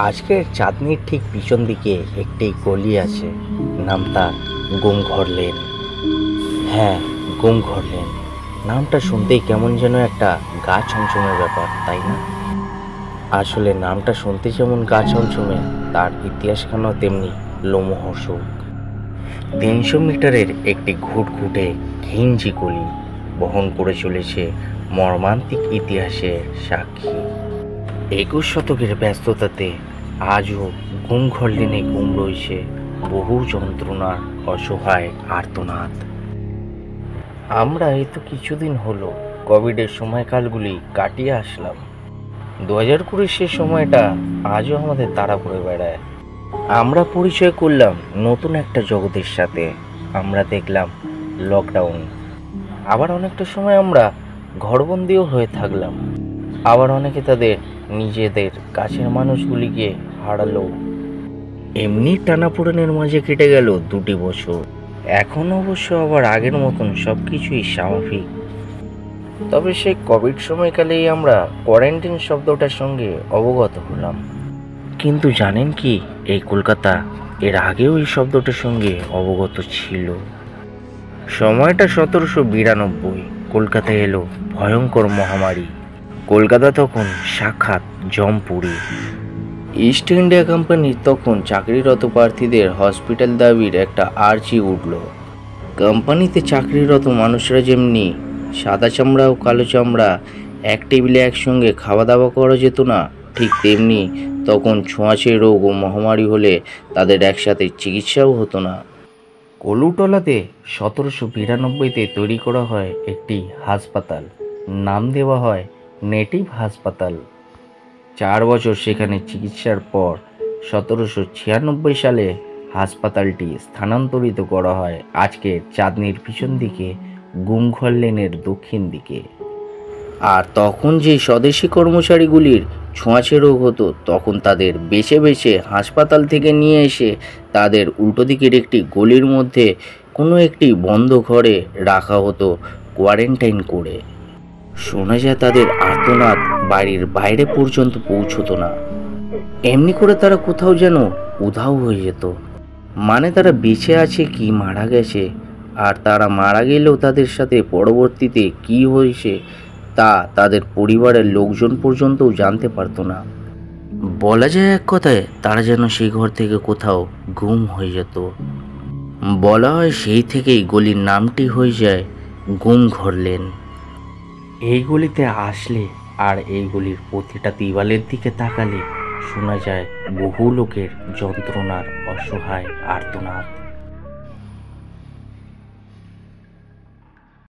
আজকের চাঁদনির ঠিক পিছন দিকে একটি গলি আছে, নাম তার গুমঘর লেন। হ্যাঁ, গুমঘর লেন নামটা শুনতেই কেমন যেন একটা গা ছমছমের ব্যাপার, তাই না? আসলে নামটা শুনতে যেমন গা ছমছমে, তার ইতিহাসখানাও তেমনি লোমহর্ষক। 300 মিটারের একটি ঘুটঘুটে ঘিঞ্জি গলি বহন করে চলেছে মর্মান্তিক ইতিহাসের সাক্ষী। 21 শতকের ব্যস্ততাতে আজও গুমঘর লেনে গুম রয়েছে বহু যন্ত্রণার অসহায় আর্তনাদ। আমরা এই তো কিছুদিন হলো কোভিডের সময়কালগুলি কাটিয়ে আসলাম। 2020 সে সময়টা আজও আমাদের তাড়া করে বেড়ায়। আমরা পরিচয় করলাম নতুন একটা জগতের সাথে। আমরা দেখলাম লকডাউন, আবার অনেকটা সময় আমরা ঘরবন্দিও হয়ে থাকলাম। আবার অনেকে তাদের নিজেদের কাছের মানুষগুলিকে হারালো। এমনি টানাপোড়েনের মাঝে কেটে গেল 2টি বছর। এখন অবশ্য আবার আগের মতন সব কিছুই স্বাভাবিক। তবে সেই কোভিড সময়কালেই আমরা কোয়ারেন্টাইন শব্দটার সঙ্গে অবগত হলাম। কিন্তু জানেন কি, এই কলকাতা এর আগেও এই শব্দটার সঙ্গে অবগত ছিল। সময়টা 1792। কলকাতায় এলো ভয়ঙ্কর মহামারী। কলকাতা তখন সাক্ষাৎ জমপুরি। ইস্ট ইন্ডিয়া কোম্পানির তখন চাকরিরত প্রার্থীদের হসপিটাল দাবির একটা আর্জি উঠল। কোম্পানিতে চাকরিরত মানুষরা যেমনি সাদা চামড়া ও কালো চামড়া এক টেবিলে একসঙ্গে খাওয়া দাওয়া করা যেত না, ঠিক তেমনি তখন ছোঁয়াচে রোগ ও মহামারী হলে তাদের একসাথে চিকিৎসাও হতো না। কলুটলাতে 1792-তে তৈরি করা হয় একটি হাসপাতাল, নাম দেওয়া হয় নেটিভ হাসপাতাল। 4 বছর সেখানে চিকিৎসার পর 1796 সালে হাসপাতালটি স্থানান্তরিত করা হয় আজকে চাঁদনির পিছন দিকে গুমঘর লেনের দক্ষিণ দিকে। আর তখন যে স্বদেশি কর্মচারীগুলির ছোঁয়াচে রোগ হতো, তখন তাদের বেছে বেছে হাসপাতাল থেকে নিয়ে এসে তাদের উল্টো দিকের একটি গলির মধ্যে কোনো একটি বন্ধ ঘরে রাখা হতো কোয়ারেন্টাইন করে। শোনা যায় তাদের আর্তনাদ বাড়ির বাইরে পর্যন্ত পৌঁছতো না। এমনি করে তারা কোথাও যেন উধাও হয়ে যেত। মানে তারা বেঁচে আছে কি মারা গেছে, আর তারা মারা গেলেও তাদের সাথে পরবর্তীতে কি হয়েছে তা তাদের পরিবারের লোকজন পর্যন্তও জানতে পারতো না। বলা যায় এক কথায় তারা যেন সেই ঘর থেকে কোথাও গুম হয়ে যেত। বলা হয় সেই থেকেই গলির নামটি হয়ে যায় গুমঘর লেন। এই গলিতে আসলে আর এই গলির প্রতিটা দিওয়ালের দিকে তাকালে শোনা যায় বহু লোকের যন্ত্রণার অসহায় আর্তনাদ।